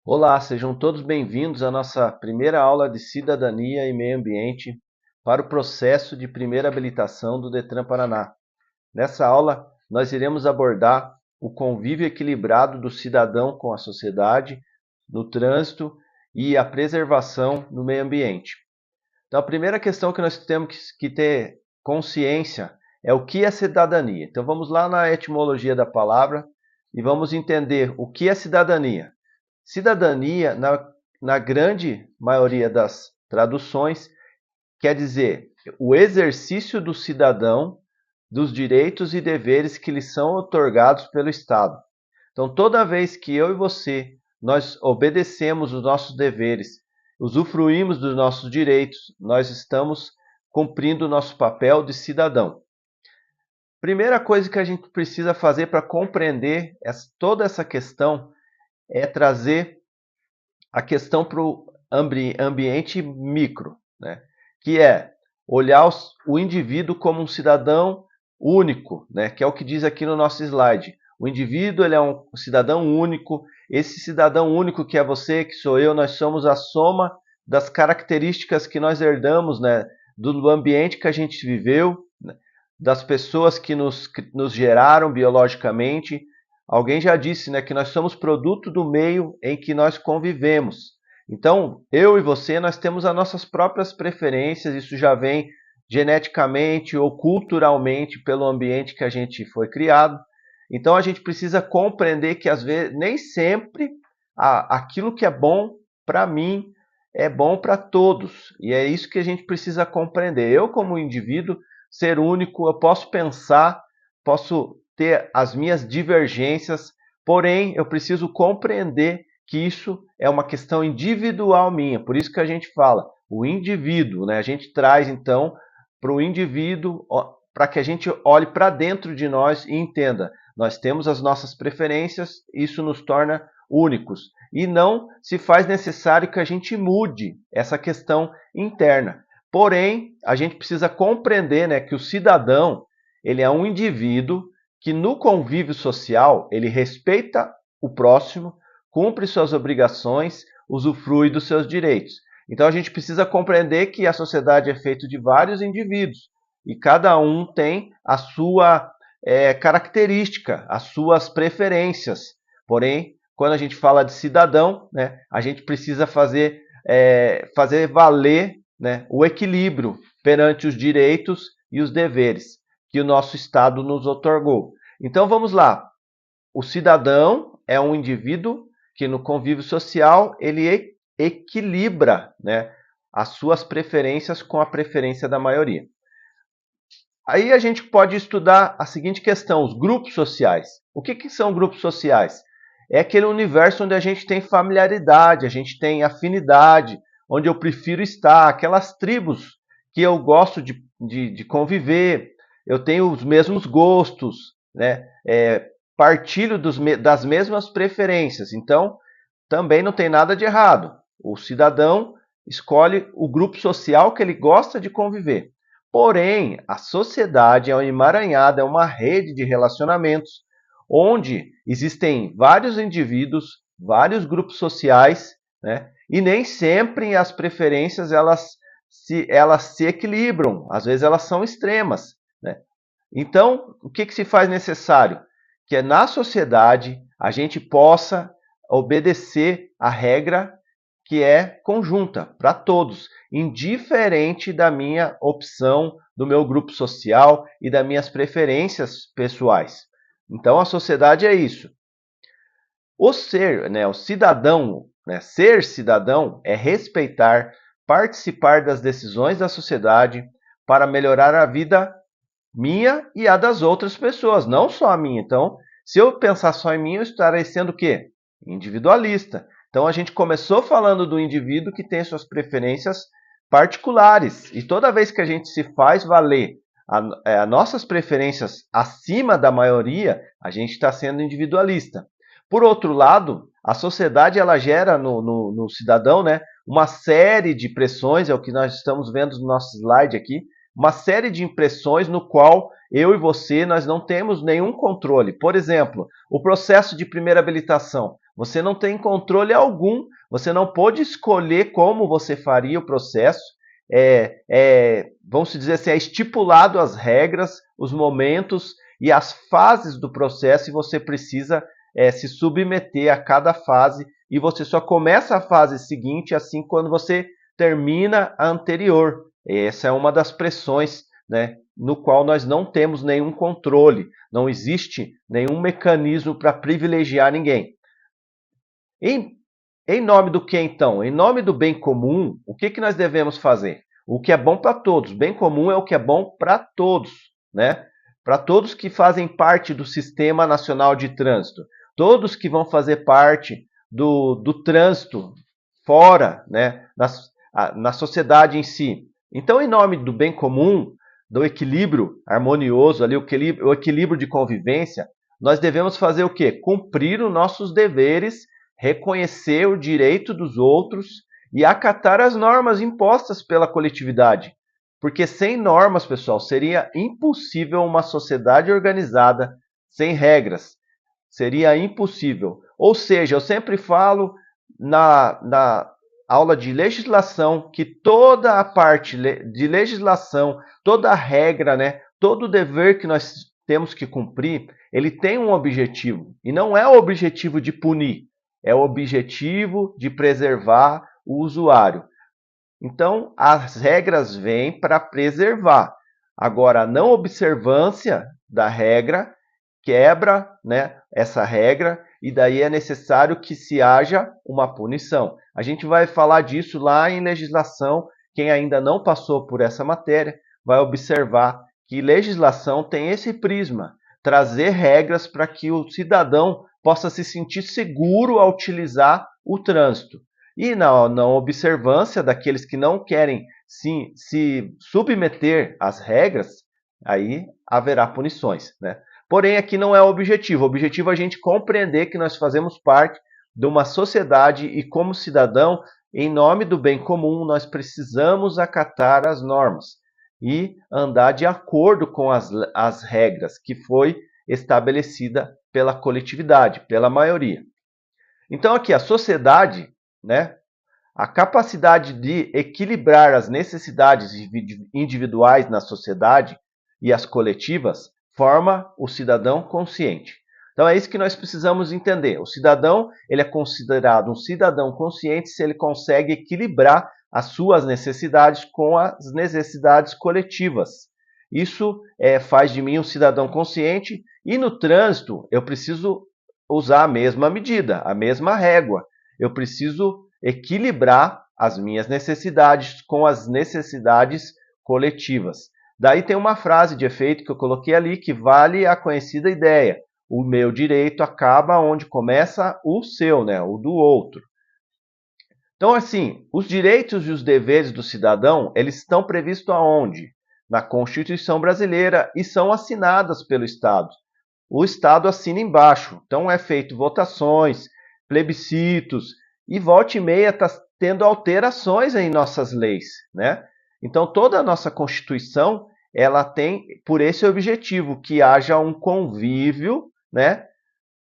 Olá, sejam todos bem-vindos à nossa primeira aula de Cidadania e Meio Ambiente para o processo de primeira habilitação do Detran Paraná. Nessa aula, nós iremos abordar o convívio equilibrado do cidadão com a sociedade, no trânsito e a preservação do meio ambiente. Então, a primeira questão que nós temos que ter consciência é o que é cidadania. Então, vamos lá na etimologia da palavra e vamos entender o que é cidadania. Cidadania, na grande maioria das traduções, quer dizer o exercício do cidadão dos direitos e deveres que lhe são otorgados pelo Estado. Então, toda vez que eu e você, nós obedecemos os nossos deveres, usufruímos dos nossos direitos, nós estamos cumprindo o nosso papel de cidadão. Primeira coisa que a gente precisa fazer para compreender toda essa questão é trazer a questão para o ambiente micro, né? Que é olhar o indivíduo como um cidadão único, né? Que é o que diz aqui no nosso slide. O indivíduo ele é um cidadão único. Esse cidadão único que é você, que sou eu, nós somos a soma das características que nós herdamos, né? Do ambiente que a gente viveu, né? Das pessoas que nos geraram biologicamente. Alguém já disse, né, que nós somos produto do meio em que nós convivemos. Então, eu e você, nós temos as nossas próprias preferências, isso já vem geneticamente ou culturalmente pelo ambiente que a gente foi criado. Então, a gente precisa compreender que, às vezes, nem sempre aquilo que é bom para mim é bom para todos. E é isso que a gente precisa compreender. Eu, como indivíduo, ser único, eu posso pensar, posso ter as minhas divergências, porém eu preciso compreender que isso é uma questão individual minha. Por isso que a gente fala o indivíduo, né? A gente traz então para o indivíduo, para que a gente olhe para dentro de nós e entenda, nós temos as nossas preferências, isso nos torna únicos. E não se faz necessário que a gente mude essa questão interna. Porém, a gente precisa compreender, né, que o cidadão ele é um indivíduo que no convívio social ele respeita o próximo, cumpre suas obrigações, usufrui dos seus direitos. Então a gente precisa compreender que a sociedade é feita de vários indivíduos e cada um tem a sua característica, as suas preferências. Porém, quando a gente fala de cidadão, né, a gente precisa fazer valer, né, o equilíbrio perante os direitos e os deveres que o nosso Estado nos otorgou. Então vamos lá. O cidadão é um indivíduo que no convívio social ele equilibra, né, as suas preferências com a preferência da maioria. Aí a gente pode estudar a seguinte questão, os grupos sociais. O que são grupos sociais? É aquele universo onde a gente tem familiaridade, a gente tem afinidade, onde eu prefiro estar, aquelas tribos que eu gosto de conviver, eu tenho os mesmos gostos, né? Partilho das mesmas preferências. Então, também não tem nada de errado. O cidadão escolhe o grupo social que ele gosta de conviver. Porém, a sociedade é um emaranhado, é uma rede de relacionamentos, onde existem vários indivíduos, vários grupos sociais, né? E nem sempre as preferências elas se equilibram, às vezes elas são extremas, né? Então, o que se faz necessário? Que na sociedade a gente possa obedecer a regra que é conjunta para todos, indiferente da minha opção, do meu grupo social e das minhas preferências pessoais. Então a sociedade é isso. O ser, né, o cidadão, né, ser cidadão é respeitar, participar das decisões da sociedade para melhorar a vida minha e a das outras pessoas, não só a minha. Então, se eu pensar só em mim, eu estarei sendo o quê? Individualista. Então, a gente começou falando do indivíduo que tem suas preferências particulares. E toda vez que a gente se faz valer as nossas preferências acima da maioria, a gente está sendo individualista. Por outro lado, a sociedade ela gera no cidadão, né, uma série de pressões, é o que nós estamos vendo no nosso slide aqui, uma série de impressões no qual eu e você nós não temos nenhum controle. Por exemplo, o processo de primeira habilitação. Você não tem controle algum, você não pode escolher como você faria o processo. Vamos dizer assim, é estipulado as regras, os momentos e as fases do processo, e você precisa se submeter a cada fase, e você só começa a fase seguinte assim quando você termina a anterior. Essa é uma das pressões, né, no qual nós não temos nenhum controle, não existe nenhum mecanismo para privilegiar ninguém. Em nome do que então? Em nome do bem comum, o que nós devemos fazer? O que é bom para todos. Bem comum é o que é bom para todos, né? Para todos que fazem parte do Sistema Nacional de Trânsito, todos que vão fazer parte do trânsito fora, né? Na sociedade em si. Então, em nome do bem comum, do equilíbrio harmonioso, ali, o equilíbrio de convivência, nós devemos fazer o quê? Cumprir os nossos deveres, reconhecer o direito dos outros e acatar as normas impostas pela coletividade. Porque sem normas, pessoal, seria impossível uma sociedade organizada sem regras. Seria impossível. Ou seja, eu sempre falo na aula de legislação que toda a parte de legislação, toda a regra, né, todo o dever que nós temos que cumprir, ele tem um objetivo. E não é o objetivo de punir, é o objetivo de preservar o usuário. Então, as regras vêm para preservar. Agora, a não observância da regra quebra, né, essa regra, e daí é necessário que se haja uma punição. A gente vai falar disso lá em legislação. Quem ainda não passou por essa matéria vai observar que legislação tem esse prisma, trazer regras para que o cidadão possa se sentir seguro ao utilizar o trânsito. E na não observância daqueles que não querem se submeter às regras, aí haverá punições, né? Porém, aqui não é o objetivo. O objetivo é a gente compreender que nós fazemos parte de uma sociedade e, como cidadão, em nome do bem comum, nós precisamos acatar as normas e andar de acordo com as regras que foi estabelecida pela coletividade, pela maioria. Então, aqui, a sociedade, né, a capacidade de equilibrar as necessidades individuais na sociedade e as coletivas forma o cidadão consciente. Então é isso que nós precisamos entender. O cidadão, ele é considerado um cidadão consciente se ele consegue equilibrar as suas necessidades com as necessidades coletivas. Isso faz de mim um cidadão consciente, e no trânsito eu preciso usar a mesma medida, a mesma régua. Eu preciso equilibrar as minhas necessidades com as necessidades coletivas. Daí tem uma frase de efeito que eu coloquei ali, que vale a conhecida ideia: o meu direito acaba onde começa o seu, né? O do outro. Então, assim, os direitos e os deveres do cidadão, eles estão previstos aonde? Na Constituição Brasileira, e são assinadas pelo Estado. O Estado assina embaixo. Então, é feito votações, plebiscitos, e volta e meia está tendo alterações em nossas leis, né? Então, toda a nossa Constituição, ela tem por esse objetivo, que haja um convívio, né,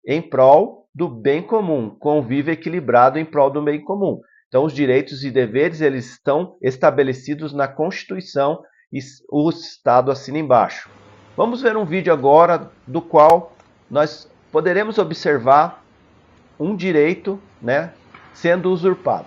em prol do bem comum, convívio equilibrado em prol do bem comum. Então, os direitos e deveres, eles estão estabelecidos na Constituição e o Estado assina embaixo. Vamos ver um vídeo agora do qual nós poderemos observar um direito, né, sendo usurpado.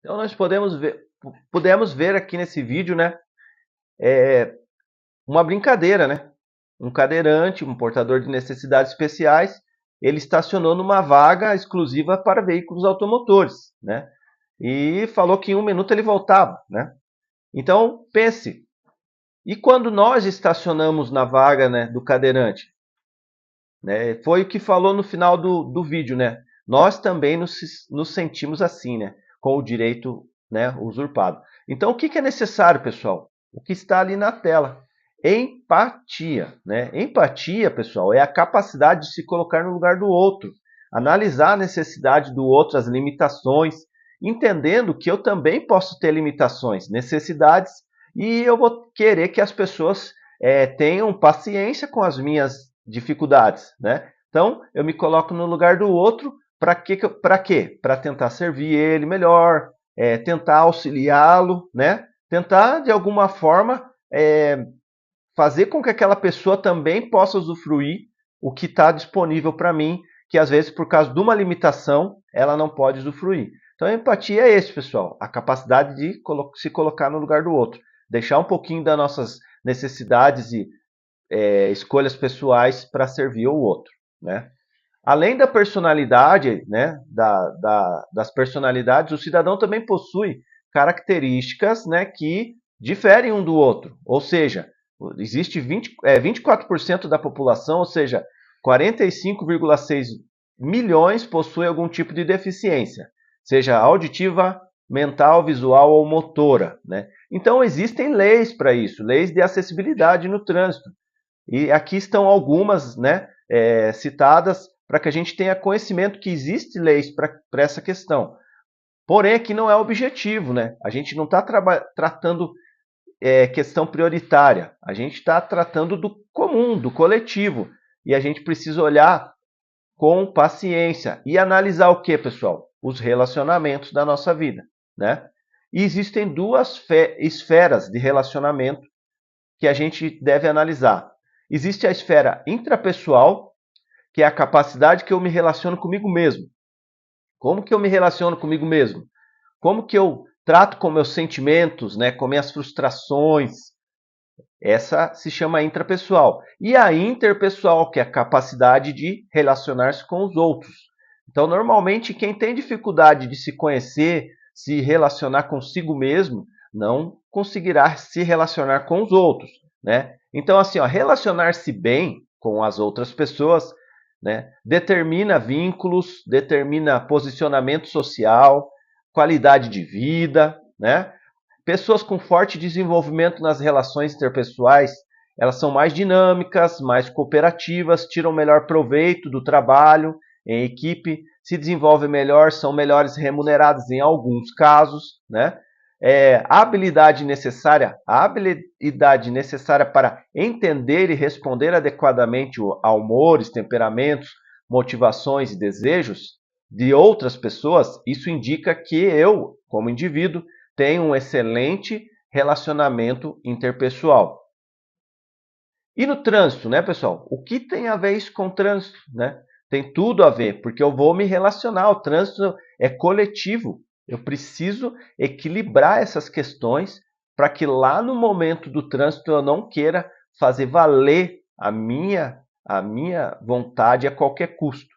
Então nós pudemos ver aqui nesse vídeo, né, uma brincadeira, né? Um cadeirante, um portador de necessidades especiais, ele estacionou numa vaga exclusiva para veículos automotores, né? E falou que em 1 minuto ele voltava, né? Então pense, e quando nós estacionamos na vaga, né, do cadeirante? Né? Foi o que falou no final do vídeo, né? Nós também nos sentimos assim, né? Com o direito, né, usurpado. Então, o que é necessário, pessoal? O que está ali na tela. Empatia, né? Empatia, pessoal, é a capacidade de se colocar no lugar do outro, analisar a necessidade do outro, as limitações, entendendo que eu também posso ter limitações, necessidades, e eu vou querer que as pessoas tenham paciência com as minhas dificuldades, né? Então, eu me coloco no lugar do outro para quê? Para tentar servir ele melhor, tentar auxiliá-lo, né? Tentar, de alguma forma, fazer com que aquela pessoa também possa usufruir o que está disponível para mim, que às vezes, por causa de uma limitação, ela não pode usufruir. Então, a empatia é esse, pessoal, a capacidade de se colocar no lugar do outro, deixar um pouquinho das nossas necessidades e escolhas pessoais para servir o outro, né? Além da personalidade, né, das personalidades, o cidadão também possui características, né, que diferem um do outro. Ou seja, existe 24% da população, ou seja, 45,6 milhões possui algum tipo de deficiência, seja auditiva, mental, visual ou motora, né? Então existem leis para isso, leis de acessibilidade no trânsito. E aqui estão algumas, né, citadas para que a gente tenha conhecimento que existem leis para essa questão. Porém, aqui não é objetivo, né? A gente não está tratando questão prioritária. A gente está tratando do comum, do coletivo. E a gente precisa olhar com paciência e analisar o que, pessoal? Os relacionamentos da nossa vida, né? E existem duas esferas de relacionamento que a gente deve analisar. Existe a esfera intrapessoal, que é a capacidade que eu me relaciono comigo mesmo. Como que eu me relaciono comigo mesmo? Como que eu trato com meus sentimentos, né, com minhas frustrações? Essa se chama intrapessoal. E a interpessoal, que é a capacidade de relacionar-se com os outros. Então, normalmente, quem tem dificuldade de se conhecer, se relacionar consigo mesmo, não conseguirá se relacionar com os outros, né? Então, assim, relacionar-se bem com as outras pessoas, né, determina vínculos, determina posicionamento social, qualidade de vida, né? Pessoas com forte desenvolvimento nas relações interpessoais, elas são mais dinâmicas, mais cooperativas, tiram melhor proveito do trabalho em equipe, se desenvolvem melhor, são melhores remuneradas em alguns casos, né? A habilidade necessária para entender e responder adequadamente a humores, temperamentos, motivações e desejos de outras pessoas, isso indica que eu, como indivíduo, tenho um excelente relacionamento interpessoal. E no trânsito, né, pessoal? O que tem a ver isso com o trânsito, né? Tem tudo a ver, porque eu vou me relacionar. O trânsito é coletivo. Eu preciso equilibrar essas questões para que lá no momento do trânsito eu não queira fazer valer a minha vontade a qualquer custo.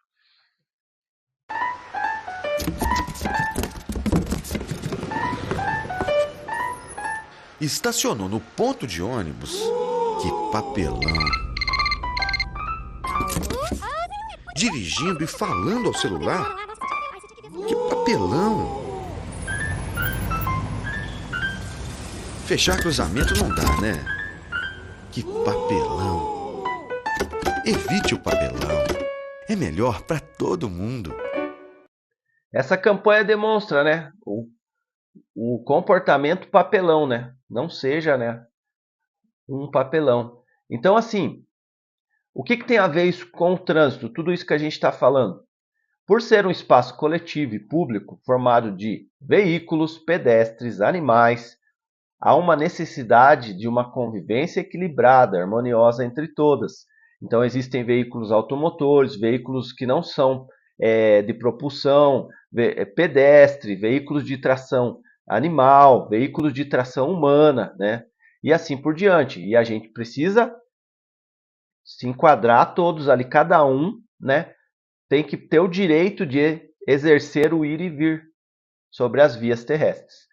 Estacionou no ponto de ônibus? Que papelão! Dirigindo e falando ao celular? Que papelão! Fechar cruzamento não dá, né? Que papelão! Evite o papelão. É melhor para todo mundo. Essa campanha demonstra, né, o comportamento papelão, né? Não seja, né, um papelão. Então, assim, o que tem a ver isso com o trânsito? Tudo isso que a gente está falando. Por ser um espaço coletivo e público formado de veículos, pedestres, animais, há uma necessidade de uma convivência equilibrada, harmoniosa entre todas. Então, existem veículos automotores, veículos que não são de propulsão pedestre, veículos de tração animal, veículos de tração humana, né? E assim por diante. E a gente precisa se enquadrar todos ali, cada um, né? Tem que ter o direito de exercer o ir e vir sobre as vias terrestres.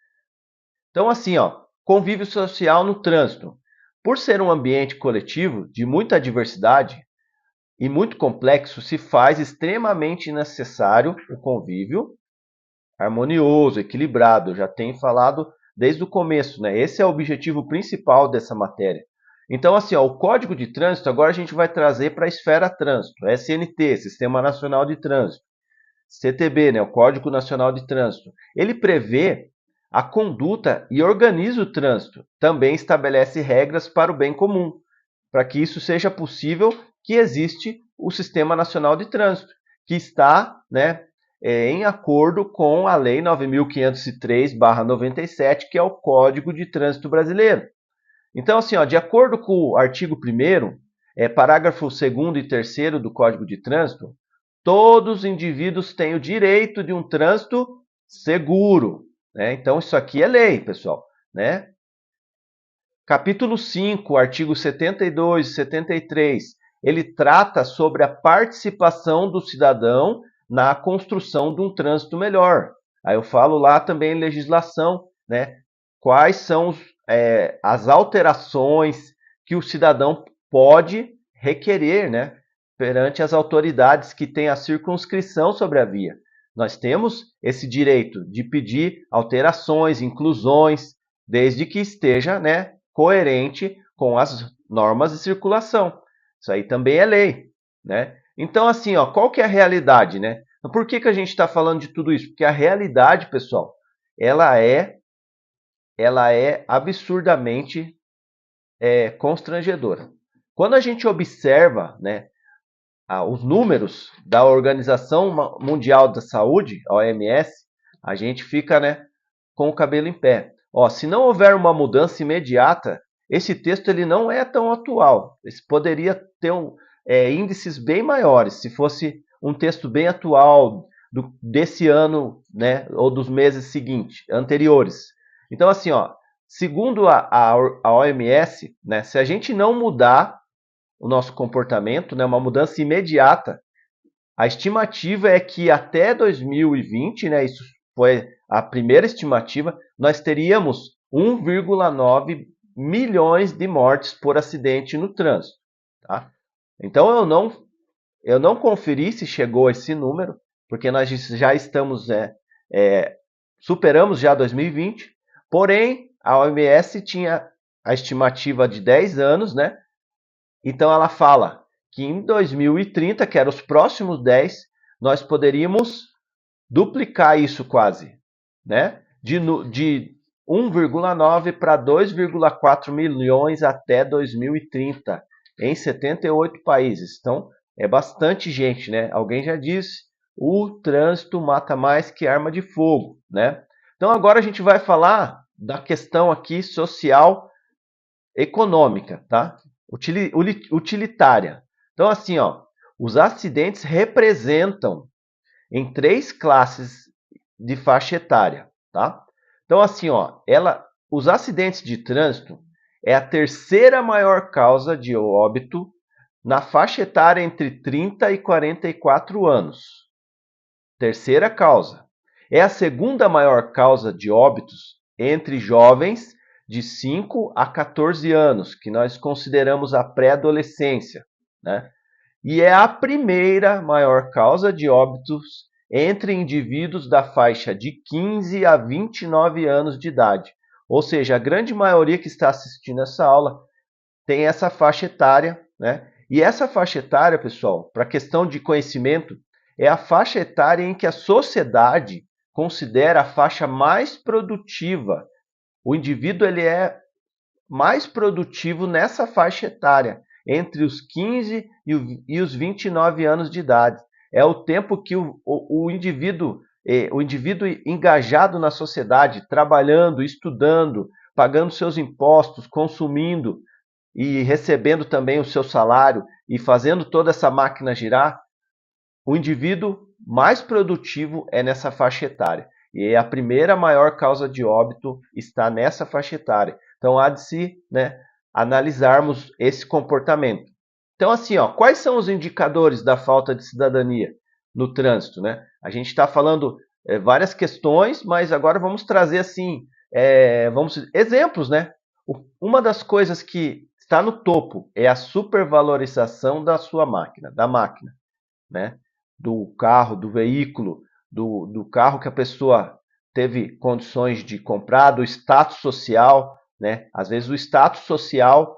Então, assim, convívio social no trânsito. Por ser um ambiente coletivo de muita diversidade e muito complexo, se faz extremamente necessário o convívio harmonioso, equilibrado. Eu já tenho falado desde o começo, né? Esse é o objetivo principal dessa matéria. Então, assim, o Código de Trânsito, agora a gente vai trazer para a esfera trânsito, SNT, Sistema Nacional de Trânsito, CTB, né, o Código Nacional de Trânsito. Ele prevê a conduta e organiza o trânsito. Também estabelece regras para o bem comum. Para que isso seja possível, que existe o Sistema Nacional de Trânsito, que está, né, em acordo com a Lei 9.503/97, que é o Código de Trânsito Brasileiro. Então, assim, de acordo com o artigo 1º, parágrafo 2º e 3º do Código de Trânsito, todos os indivíduos têm o direito de um trânsito seguro, né? Então, isso aqui é lei, pessoal, né? Capítulo 5, artigos 72 e 73, ele trata sobre a participação do cidadão na construção de um trânsito melhor. Aí eu falo lá também em legislação, né? Quais são as alterações que o cidadão pode requerer, né? Perante as autoridades que têm a circunscrição sobre a via. Nós temos esse direito de pedir alterações, inclusões, desde que esteja, né, coerente com as normas de circulação. Isso aí também é lei, né? Então, assim, qual que é a realidade, né? Por que a gente está falando de tudo isso? Porque a realidade, pessoal, ela é absurdamente constrangedora. Quando a gente observa, né, os números da Organização Mundial da Saúde, a OMS, a gente fica, né, com o cabelo em pé. Se não houver uma mudança imediata, esse texto ele não é tão atual. Esse poderia ter índices bem maiores, se fosse um texto bem atual desse ano, né, ou dos meses seguintes, anteriores. Então, assim, segundo a OMS, né, se a gente não mudar o nosso comportamento, né, uma mudança imediata, a estimativa é que até 2020, né, isso foi a primeira estimativa, nós teríamos 1,9 milhões de mortes por acidente no trânsito. Tá? Então eu não conferi se chegou a esse número, porque nós já estamos, superamos já 2020, porém a OMS tinha a estimativa de 10 anos, né? Então ela fala que em 2030, que eram os próximos 10, nós poderíamos duplicar isso quase, né? De 1,9 para 2,4 milhões até 2030, em 78 países. Então, é bastante gente, né? Alguém já disse, o trânsito mata mais que arma de fogo, né? Então, agora a gente vai falar da questão aqui social econômica, tá? Utilitária. Então, assim, os acidentes representam em 3 classes de faixa etária, tá? Então, assim, os acidentes de trânsito é a terceira maior causa de óbito na faixa etária entre 30 e 44 anos. Terceira causa. É a segunda maior causa de óbitos entre jovens de 5 a 14 anos, que nós consideramos a pré-adolescência, né? E é a primeira maior causa de óbitos entre indivíduos da faixa de 15 a 29 anos de idade. Ou seja, a grande maioria que está assistindo essa aula tem essa faixa etária, né? E essa faixa etária, pessoal, para questão de conhecimento, é a faixa etária em que a sociedade considera a faixa mais produtiva. O indivíduo ele é mais produtivo nessa faixa etária, entre os 15 e os 29 anos de idade. É o tempo que o indivíduo engajado na sociedade, trabalhando, estudando, pagando seus impostos, consumindo e recebendo também o seu salário e fazendo toda essa máquina girar, o indivíduo mais produtivo é nessa faixa etária. E a primeira maior causa de óbito está nessa faixa etária. Então há de se, né, analisarmos esse comportamento. Então assim, ó, quais são os indicadores da falta de cidadania no trânsito, né? A gente está falando várias questões, mas agora vamos trazer assim, exemplos, né? Uma das coisas que está no topo é a supervalorização da sua máquina, da máquina, né? Do carro, do veículo, do carro que a pessoa teve condições de comprar, do status social, né? Às vezes o status social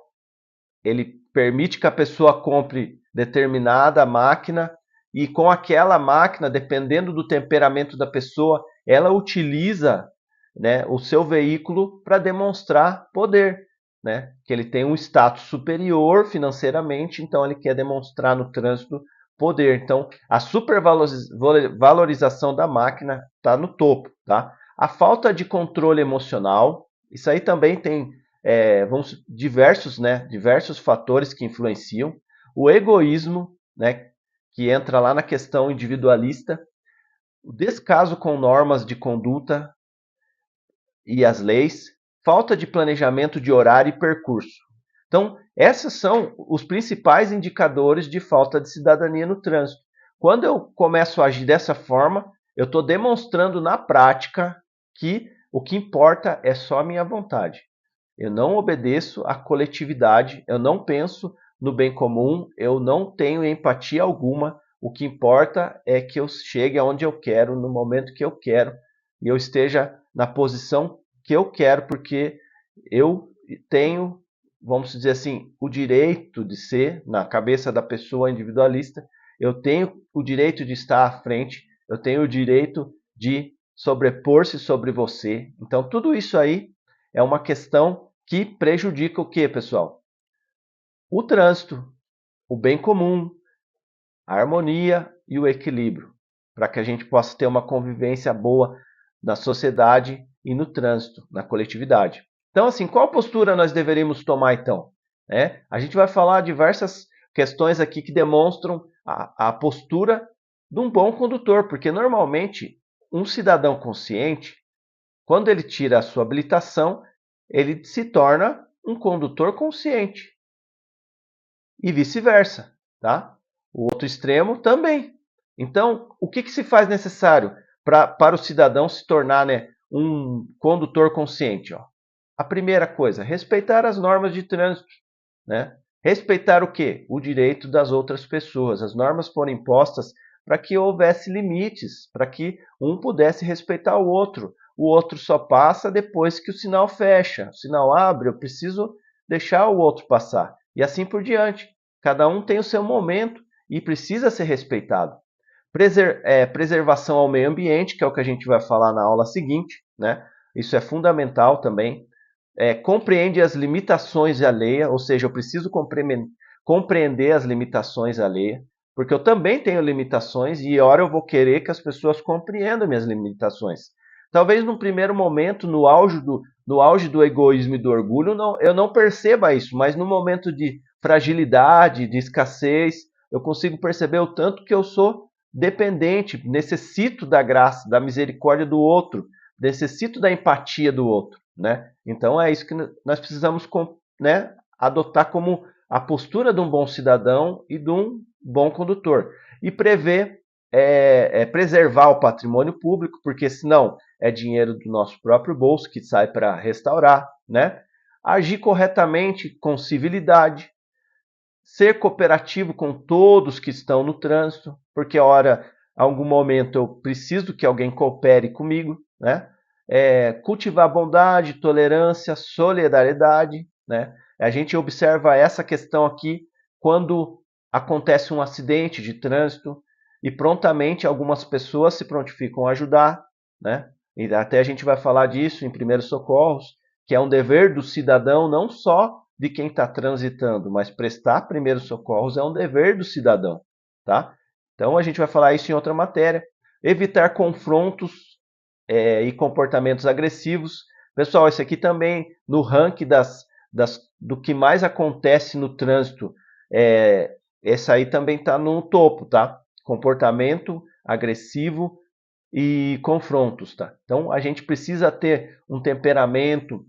ele permite que a pessoa compre determinada máquina e com aquela máquina, dependendo do temperamento da pessoa, ela utiliza, né, o seu veículo para demonstrar poder, né? Que ele tem um status superior financeiramente, então ele quer demonstrar no trânsito poder. Então, a supervalorização da máquina está no topo, tá? A falta de controle emocional, isso aí também tem diversos fatores que influenciam. O egoísmo, né, que entra lá na questão individualista, o descaso com normas de conduta e as leis, falta de planejamento de horário e percurso. Então, esses são os principais indicadores de falta de cidadania no trânsito. Quando eu começo a agir dessa forma, eu estou demonstrando na prática que o que importa é só a minha vontade. Eu não obedeço à coletividade, eu não penso no bem comum, eu não tenho empatia alguma. O que importa é que eu chegue aonde eu quero, no momento que eu quero, e eu esteja na posição que eu quero, porque eu tenho, vamos dizer assim, o direito de ser, na cabeça da pessoa individualista, eu tenho o direito de estar à frente, eu tenho o direito de sobrepor-se sobre você. Então, tudo isso aí é uma questão que prejudica o que, pessoal? O trânsito, o bem comum, a harmonia e o equilíbrio, para que a gente possa ter uma convivência boa na sociedade e no trânsito, na coletividade. Então, assim, qual postura nós deveríamos tomar então? A gente vai falar diversas questões aqui que demonstram a postura de um bom condutor, porque normalmente um cidadão consciente, quando ele tira a sua habilitação, ele se torna um condutor consciente e vice-versa, tá? O outro extremo também. Então, o que se faz necessário para o cidadão se tornar, né, um condutor consciente? Ó? A primeira coisa, respeitar as normas de trânsito, né? Respeitar o quê? O direito das outras pessoas. As normas foram impostas para que houvesse limites, para que um pudesse respeitar o outro. O outro só passa depois que o sinal fecha. O sinal abre, eu preciso deixar o outro passar. E assim por diante. Cada um tem o seu momento e precisa ser respeitado. Preservação ao meio ambiente, que é o que a gente vai falar na aula seguinte, né? Isso é fundamental também. Compreende as limitações alheias, ou seja, eu preciso compreender as limitações alheias, porque eu também tenho limitações e hora eu vou querer que as pessoas compreendam minhas limitações. Talvez no primeiro momento, no auge do egoísmo e do orgulho, eu não perceba isso, mas no momento de fragilidade, de escassez, eu consigo perceber o tanto que eu sou dependente, necessito da graça, da misericórdia do outro, necessito da empatia do outro, né? Então é isso que nós precisamos, né, adotar como a postura de um bom cidadão e de um bom condutor. E preservar o patrimônio público, porque senão é dinheiro do nosso próprio bolso que sai para restaurar, né? Agir corretamente com civilidade, ser cooperativo com todos que estão no trânsito, porque algum momento eu preciso que alguém coopere comigo, né? Cultivar bondade, tolerância, solidariedade, né? A gente observa essa questão aqui quando acontece um acidente de trânsito e prontamente algumas pessoas se prontificam a ajudar, né? E até a gente vai falar disso em primeiros socorros, que é um dever do cidadão não só de quem está transitando, mas prestar primeiros socorros é um dever do cidadão, tá? Então a gente vai falar isso em outra matéria. Evitar confrontos e comportamentos agressivos. Pessoal, esse aqui também no ranking do que mais acontece no trânsito, esse aí também está no topo, tá? Comportamento agressivo e confrontos, tá? Então a gente precisa ter um temperamento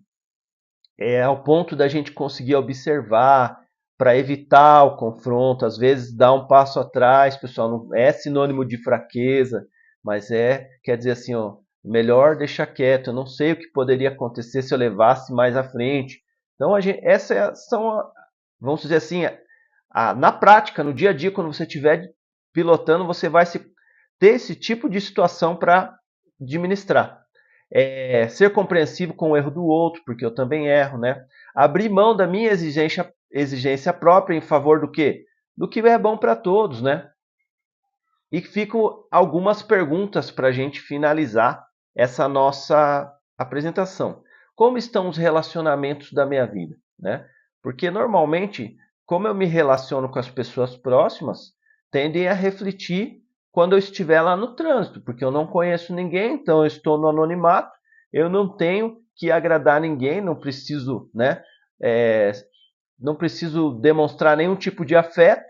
ao ponto da gente conseguir observar para evitar o confronto, às vezes dar um passo atrás, pessoal, não é sinônimo de fraqueza, mas quer dizer assim, ó, melhor deixar quieto, eu não sei o que poderia acontecer se eu levasse mais à frente. Então vamos dizer assim, na prática, no dia a dia, quando você estiver pilotando, você vai ter esse tipo de situação para administrar. Ser compreensivo com o erro do outro, porque eu também erro, né? Abrir mão da minha exigência própria em favor do quê? Do que é bom para todos, né? E ficam algumas perguntas para a gente finalizar essa nossa apresentação. Como estão os relacionamentos da minha vida, né? Porque normalmente, como eu me relaciono com as pessoas próximas, tendem a refletir quando eu estiver lá no trânsito, porque eu não conheço ninguém, então eu estou no anonimato, eu não tenho que agradar ninguém, não preciso, né, não preciso demonstrar nenhum tipo de afeto.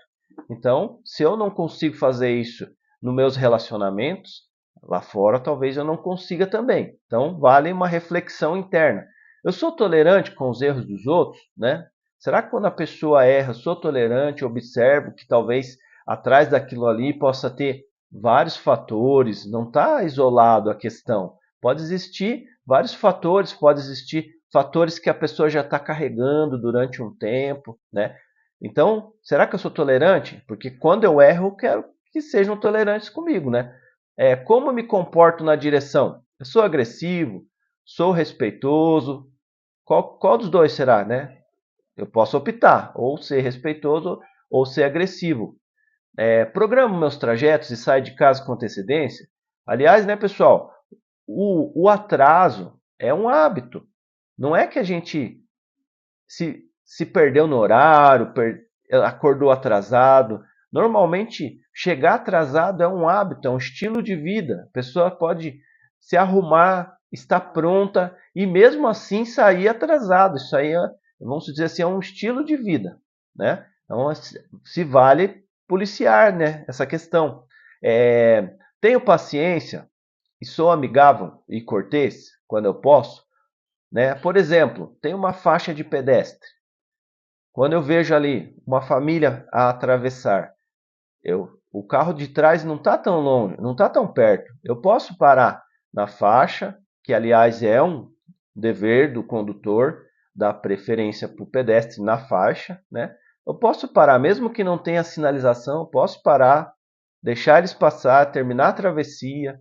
Então, se eu não consigo fazer isso nos meus relacionamentos, lá fora talvez eu não consiga também. Então, vale uma reflexão interna. Eu sou tolerante com os erros dos outros, né? Será que quando a pessoa erra, eu sou tolerante, observo que talvez atrás daquilo ali possa ter vários fatores, não está isolado a questão. Pode existir vários fatores, pode existir fatores que a pessoa já está carregando durante um tempo, né? Então, será que eu sou tolerante? Porque quando eu erro, eu quero que sejam tolerantes comigo, né? Como eu me comporto na direção? Eu sou agressivo? Sou respeitoso? Qual dos dois será, né? Eu posso optar, ou ser respeitoso ou ser agressivo. Programo meus trajetos e saio de casa com antecedência. Aliás, né, pessoal, o atraso é um hábito. Não é que a gente se perdeu no horário, acordou atrasado. Normalmente, chegar atrasado é um hábito, é um estilo de vida. A pessoa pode se arrumar, estar pronta e mesmo assim sair atrasado. Isso aí, vamos dizer assim, é um estilo de vida, né? Então, se vale policiar, né, essa questão. Tenho paciência e sou amigável e cortês quando eu posso, né? Por exemplo, tem uma faixa de pedestre. Quando eu vejo ali uma família a atravessar, o carro de trás não está tão longe, não está tão perto. Eu posso parar na faixa, que aliás é um dever do condutor, dar preferência para o pedestre na faixa, né? Eu posso parar, mesmo que não tenha sinalização, eu posso parar, deixar eles passar, terminar a travessia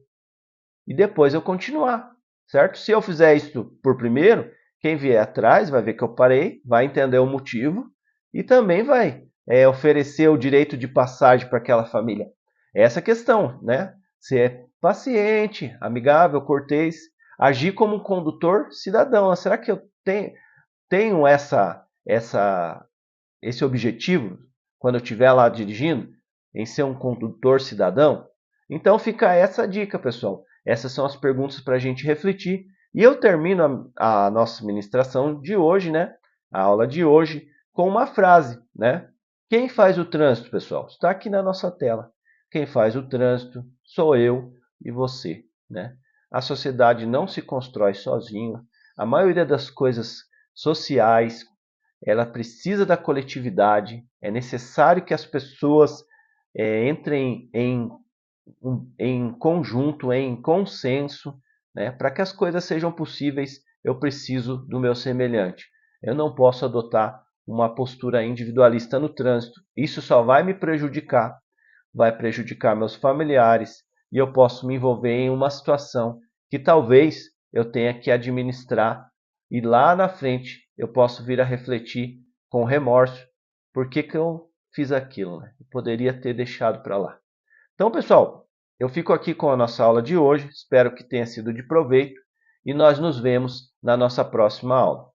e depois eu continuar, certo? Se eu fizer isso por primeiro, quem vier atrás vai ver que eu parei, vai entender o motivo e também vai oferecer o direito de passagem para aquela família. Essa questão, né? Ser paciente, amigável, cortês, agir como um condutor cidadão. Será que eu tenho esse objetivo quando eu estiver lá dirigindo, em ser um condutor cidadão? Então fica essa dica, pessoal. Essas são as perguntas para a gente refletir. E eu termino a nossa ministração de hoje, né? A aula de hoje, com uma frase, né? Quem faz o trânsito, pessoal? Está aqui na nossa tela. Quem faz o trânsito sou eu e você, né? A sociedade não se constrói sozinha. A maioria das coisas sociais, ela precisa da coletividade. É necessário que as pessoas entrem em conjunto, em consenso, né? Para que as coisas sejam possíveis, eu preciso do meu semelhante. Eu não posso adotar uma postura individualista no trânsito. Isso só vai me prejudicar, vai prejudicar meus familiares e eu posso me envolver em uma situação que talvez eu tenha que administrar e lá na frente eu posso vir a refletir com remorso por que eu fiz aquilo, né? Eu poderia ter deixado para lá. Então, pessoal, eu fico aqui com a nossa aula de hoje. Espero que tenha sido de proveito e nós nos vemos na nossa próxima aula.